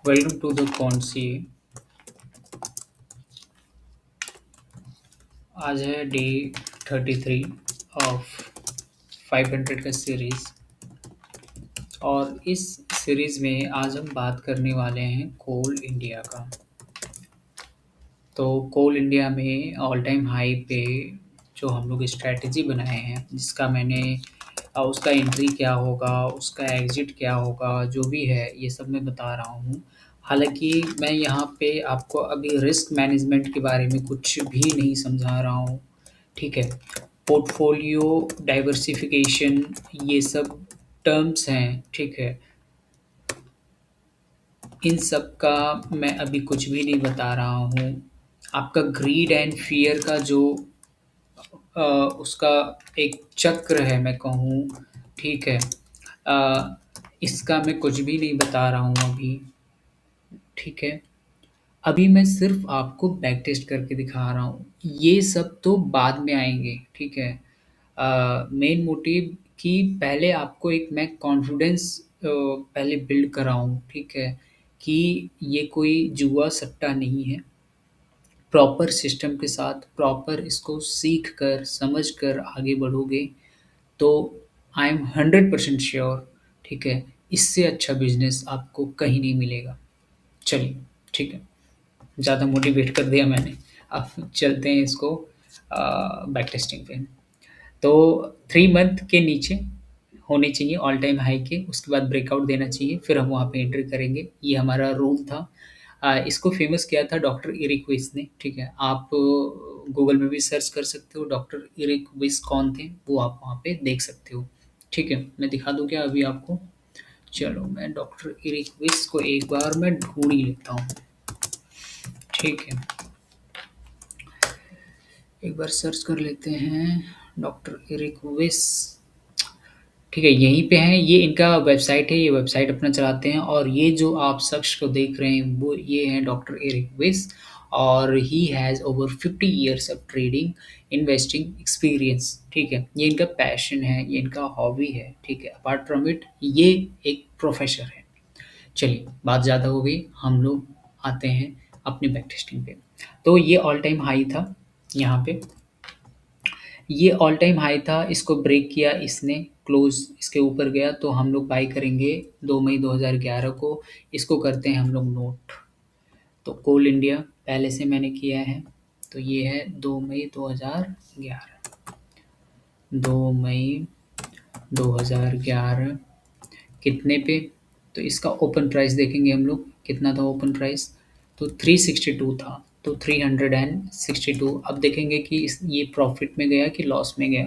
Welcome to the Conci। आज है day 33 of 500 का सीरीज। और इस सीरीज में आज हम बात करने वाले हैं कोल इंडिया का। तो कोल इंडिया में ऑल टाइम हाई पे जो हम लोग स्ट्रैटेजी बनाए हैं, जिसका मैंने उसका एंट्री क्या होगा, उसका एग्जिट क्या होगा, जो भी है ये सब मैं बता रहा हूँ। हालांकि मैं यहाँ पे आपको अभी रिस्क मैनेजमेंट के बारे में कुछ भी नहीं समझा रहा हूँ। ठीक है, पोर्टफोलियो डाइवर्सिफिकेशन ये सब टर्म्स हैं। ठीक है, इन सब का मैं अभी कुछ भी नहीं बता रहा हूँ। आपका ग्रीड एंड फियर का जो उसका एक चक्र है मैं कहूँ। ठीक है, इसका मैं कुछ भी नहीं बता रहा हूँ अभी। ठीक है, अभी मैं सिर्फ आपको बैक टेस्ट करके दिखा रहा हूँ, ये सब तो बाद में आएंगे। ठीक है, मेन मोटिव कि पहले आपको एक मैं कॉन्फिडेंस पहले बिल्ड कराऊँ। ठीक है, कि ये कोई जुआ सट्टा नहीं है। प्रॉपर सिस्टम के साथ प्रॉपर इसको सीख कर समझ कर आगे बढ़ोगे तो आई एम 100% श्योर। ठीक है, इससे अच्छा बिजनेस आपको कहीं नहीं मिलेगा। चलिए, ठीक है, ज़्यादा मोटिवेट कर दिया मैंने। अब चलते हैं इसको बैक टेस्टिंग पे। तो 3 मंथ के नीचे होने चाहिए ऑल टाइम हाई के, उसके बाद ब्रेकआउट देना चाहिए, फिर हम वहाँ पे एंटर करेंगे। ये हमारा रूल था। इसको फेमस किया था डॉक्टर इरिक विस ने। ठीक है, आप गूगल में भी सर्च कर सकते हो डॉक्टर इरिक विस कौन थे, वो आप वहाँ पे देख सकते हो। ठीक है, मैं दिखा दूँ क्या अभी आपको? चलो, मैं डॉक्टर इरिक विस को एक बार मैं ढूंढ ही लेता हूँ। ठीक है, एक बार सर्च कर लेते हैं डॉक्टर इरिक विस। ठीक है, यहीं पे हैं, ये इनका वेबसाइट है, ये वेबसाइट अपना चलाते हैं। और ये जो आप शख्स को देख रहे हैं वो ये हैं डॉक्टर एरिक विस। और he has over 50 years of trading investing experience. ठीक है, ये इनका पैशन है, ये इनका हॉबी है। ठीक है, अपार्ट फ्रॉम इट ये एक प्रोफेसर है। चलिए, बात ज़्यादा हो गई, हम लोग आते हैं अपनी बैक टेस्टिंग पे। तो ये ऑल टाइम हाई था यहाँ पे, ये ऑल टाइम हाई था, इसको ब्रेक किया इसने, क्लोज़ इसके ऊपर गया तो हम लोग बाय करेंगे 2 मई 2011 को। इसको करते हैं हम लोग नोट। तो कोल इंडिया पहले से मैंने किया है, तो ये है 2 मई 2011। 2 मई 2011 कितने पे? तो इसका ओपन प्राइस देखेंगे हम लोग, कितना था ओपन प्राइस? तो 362 था, तो 362। अब देखेंगे कि ये प्रॉफिट में गया कि लॉस में गया।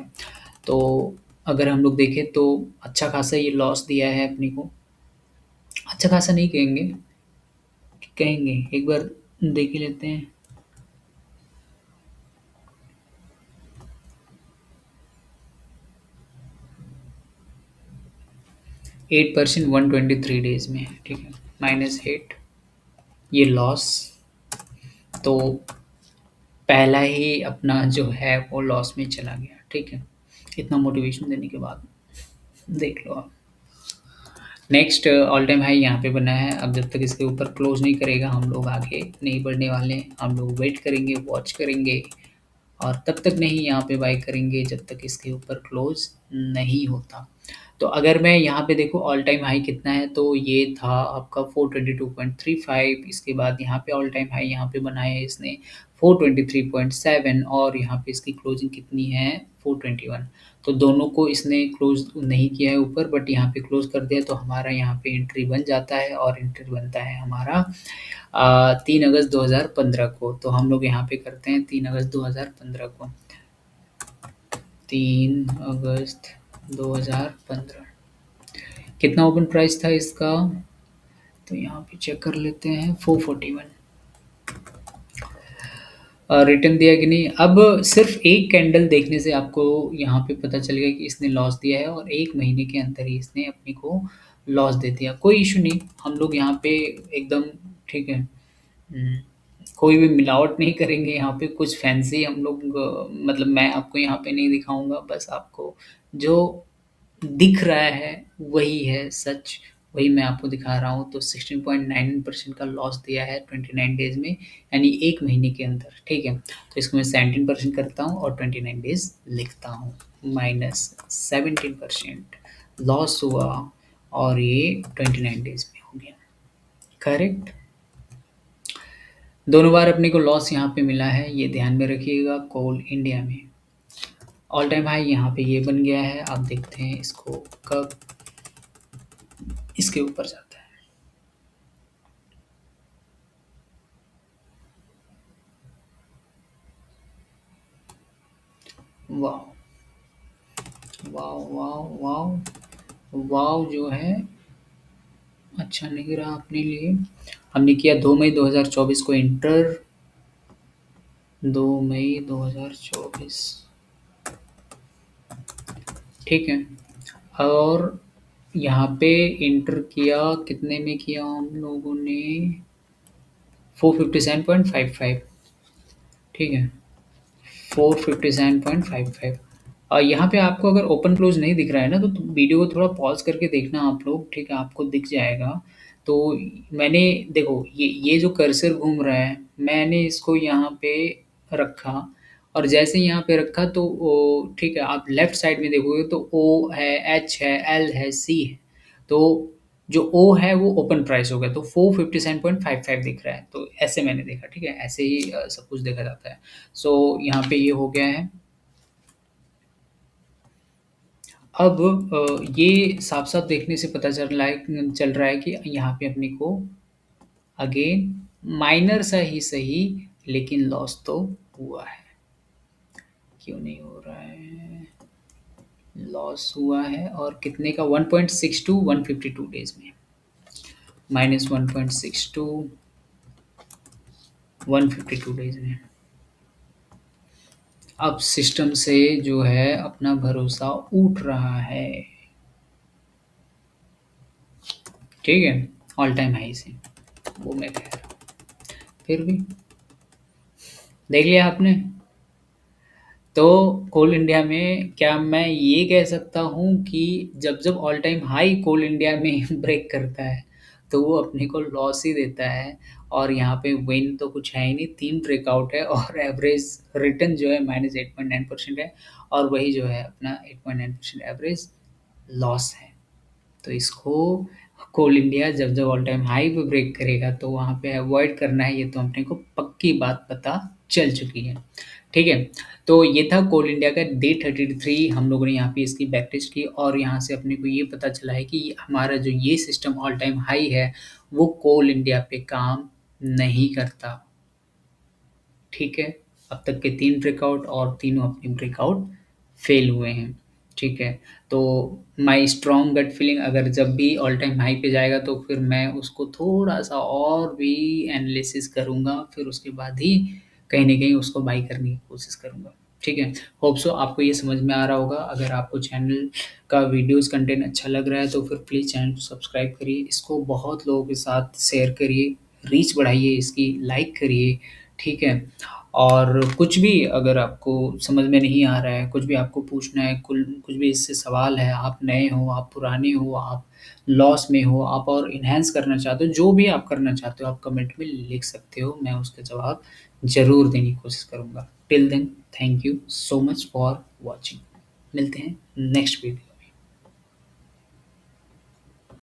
तो अगर हम लोग देखें तो अच्छा खासा ये लॉस दिया है अपने को। अच्छा खासा नहीं कहेंगे, कहेंगे एक बार देख ही लेते हैं। %8 123 डेज में। ठीक है, -8 ये लॉस। तो पहला ही अपना जो है वो लॉस में चला गया। ठीक है, इतना मोटिवेशन देने के बाद देख लो आप। नेक्स्ट ऑल टाइम हाई यहाँ पे बना है। अब जब तक इसके ऊपर क्लोज नहीं करेगा हम लोग आगे नहीं बढ़ने वाले हैं। हम लोग वेट करेंगे, वॉच करेंगे, और तब तक नहीं यहाँ पे बाय करेंगे जब तक इसके ऊपर क्लोज नहीं होता। तो अगर मैं यहाँ पे देखूँ ऑल टाइम हाई कितना है, तो ये था आपका 422.35। इसके बाद यहाँ पे ऑल टाइम हाई यहाँ पे बनाया है इसने 423.7, और यहाँ पे इसकी क्लोजिंग कितनी है 421। तो दोनों को इसने क्लोज नहीं किया है ऊपर, बट यहाँ पे क्लोज कर दिया, तो हमारा यहाँ पे एंट्री बन जाता है। और एंट्री बनता है हमारा 3 अगस्त 2015 को। तो हम लोग यहाँ पे करते हैं 3 अगस्त 2015 को। 3 अगस्त 2015 कितना ओपन प्राइस था इसका? तो यहाँ पे चेक कर लेते हैं, 441। रिटर्न दिया कि नहीं? अब सिर्फ एक कैंडल देखने से आपको यहाँ पे पता चलेगा कि इसने लॉस दिया है, और 1 महीने के अंदर ही इसने अपने को लॉस दे दिया। कोई इशू नहीं, हम लोग यहाँ पे एकदम ठीक है। कोई भी मिलावट नहीं करेंगे यहाँ पे, कुछ फैंसी हम लोग मतलब मैं आपको यहाँ पे नहीं दिखाऊँगा, बस आपको जो दिख रहा है वही है सच। वही मैं आपको दिखा रहा हूँ। तो 16.99% का लॉस दिया है 29 डेज़ में, यानी 1 महीने के अंदर, ठीक है? तो इसको मैं 17% करता हूँ और 29 डेज़ लिखता हूँ, माइनस 17% लॉस हुआ और ये 29 डेज़ में हो गया, करेक्ट? दोनों बार अपने को लॉस यहाँ पे मिला है, ये ध्यान में रखिएगा। कोल इंडिया में ऑल टाइम हाई यहाँ पे ये बन गया है। आप देखते हैं इसको कब इसके ऊपर जाता है। वाह वाह वाह वाह वाह, जो है अच्छा नहीं रहा अपने लिए। हमने किया 2 मई 2024 को इंटर, 2 मई 2024, ठीक है। और यहाँ पे इंटर किया, कितने में किया हम लोगों ने? 457.55, ठीक है, 457.55। यहाँ पे आपको अगर ओपन क्लोज नहीं दिख रहा है ना, तो वीडियो को थोड़ा पॉज करके देखना आप लोग, ठीक है? आपको दिख जाएगा। तो मैंने देखो, ये जो कर्सर घूम रहा है, मैंने इसको यहाँ पे रखा, और जैसे ही यहाँ पे रखा तो ठीक है, आप लेफ्ट साइड में देखोगे तो ओ है, एच है, एल है, सी है। तो जो ओ है वो ओपन प्राइस हो गया, तो 457.55 दिख रहा है। तो ऐसे मैंने देखा, ठीक है? ऐसे ही सब कुछ देखा जाता है। सो यहाँ पे ये हो गया है। अब ये साफ-साफ देखने से पता चल रहा है कि यहाँ पे अपने को अगेन माइनर सा ही सही, लेकिन लॉस तो हुआ है। क्यों नहीं हो रहा है? लॉस हुआ है, और कितने का? 1.62 152 डेज़ में। -1.62 152 डेज़ में। अब सिस्टम से जो है अपना भरोसा उठ रहा है, ठीक है? ऑल टाइम हाई से, वो मैं कह रहा हूँ। फिर भी देख लिया आपने? तो कोल इंडिया में क्या मैं ये कह सकता हूँ कि जब-जब ऑल टाइम हाई कोल इंडिया में ब्रेक करता है, तो वो अपने को लॉस ही देता है, और यहाँ पे विन तो कुछ है ही नहीं, 3 ब्रेकआउट है और एवरेज रिटर्न जो है -8.9% है, और वही जो है अपना 8.9% एवरेज लॉस है। तो इसको कोल इंडिया जब-जब ऑल टाइम हाई पे ब्रेक करेगा, तो वहाँ पे अवॉइड करना है, ये तो अपने को पक्की बात पता चल चुकी है। ठीक है? तो ये था कोल इंडिया का डे 33, हम लोगों ने यहाँ पे इसकी बैक टेस्ट की, और यहाँ से अपने को ये पता चला है कि हमारा जो ये सिस्टम ऑल टाइम हाई है, वो कोल इंडिया पे काम नहीं करता। ठीक है? अब तक के 3 ब्रेकआउट, और तीनों अपने ब्रेकआउट फ़ेल हुए हैं, ठीक है? तो माय स्ट्रॉन्ग गट फीलिंग, अगर जब भी ऑल टाइम हाई पे जाएगा, तो फिर मैं उसको थोड़ा-सा और भी एनालिसिस करूँगा, फिर उसके बाद ही कहीं न कहीं उसको बाय करने की कोशिश करूँगा, ठीक है? होप सो आपको ये समझ में आ रहा होगा। अगर आपको चैनल का वीडियोज़ कंटेंट अच्छा लग रहा है, तो फिर प्लीज़ चैनल को सब्सक्राइब करिए, इसको बहुत लोगों के साथ शेयर करिए, रीच बढ़ाइए इसकी, लाइक करिए, ठीक है? और कुछ भी अगर आपको समझ में नहीं आ रहा है, कुछ भी आपको पूछना है, कुछ भी इससे सवाल है, आप नए हो, आप पुराने हो, आप लॉस में हो, आप और एनहांस करना चाहते हो, जो भी आप करना चाहते हो, आप कमेंट में लिख सकते हो, मैं उसका जवाब ज़रूर देने की कोशिश करूँगा। Till then, thank you so much for watching. मिलते हैं नेक्स्ट वीडियो।